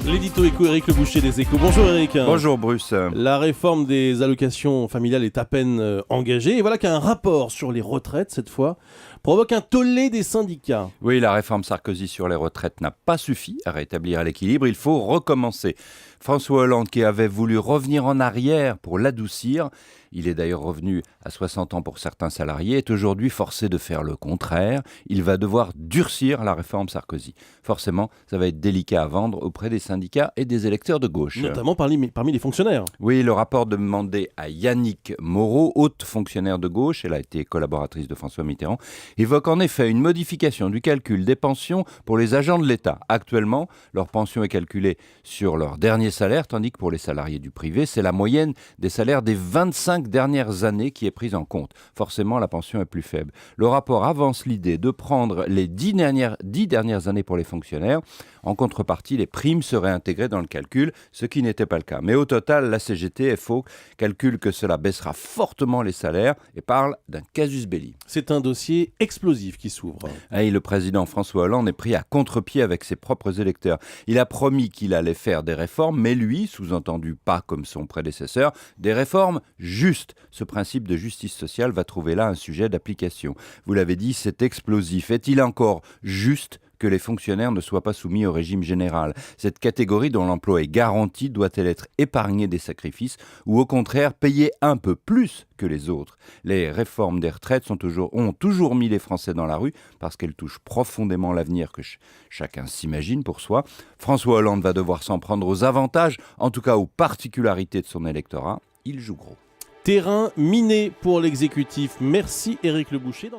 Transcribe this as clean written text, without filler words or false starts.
L'édito éco, Éric Le Boucher des Échos. Bonjour Éric. Bonjour Bruce. La réforme des allocations familiales est à peine engagée. Et voilà qu'un rapport sur les retraites, cette fois, provoque un tollé des syndicats. Oui, la réforme Sarkozy sur les retraites n'a pas suffi à rétablir l'équilibre. Il faut recommencer. François Hollande, qui avait voulu revenir en arrière pour l'adoucir, il est d'ailleurs revenu à 60 ans pour certains salariés, est aujourd'hui forcé de faire le contraire. Il va devoir durcir la réforme Sarkozy. Forcément, ça va être délicat à vendre auprès des syndicats et des électeurs de gauche. Notamment parmi les fonctionnaires. Oui, le rapport demandé à Yannick Moreau, haute fonctionnaire de gauche, elle a été collaboratrice de François Mitterrand, évoque en effet une modification du calcul des pensions pour les agents de l'État. Actuellement, leur pension est calculée sur leur dernier salaire, tandis que pour les salariés du privé, c'est la moyenne des salaires des 25 dernières années qui est prise en compte. Forcément, la pension est plus faible. Le rapport avance l'idée de prendre les 10 dernières années pour les fonctionnaires. En contrepartie, les primes seraient intégrées dans le calcul, ce qui n'était pas le cas. Mais au total, la CGT-FO calcule que cela baissera fortement les salaires et parle d'un casus belli. C'est un dossier explosif qui s'ouvre. Et le président François Hollande est pris à contre-pied avec ses propres électeurs. Il a promis qu'il allait faire des réformes, mais lui, sous-entendu pas comme son prédécesseur, des réformes justes. Ce principe de justice sociale va trouver là un sujet d'application. Vous l'avez dit, c'est explosif. Est-il encore juste que les fonctionnaires ne soient pas soumis au régime général? Cette catégorie dont l'emploi est garanti doit-elle être épargnée des sacrifices ou au contraire payer un peu plus que les autres? Les réformes des retraites ont toujours mis les Français dans la rue parce qu'elles touchent profondément l'avenir que chacun s'imagine pour soi. François Hollande va devoir s'en prendre aux avantages, en tout cas aux particularités de son électorat. Il joue gros. Terrain miné pour l'exécutif. Merci Éric Le Boucher.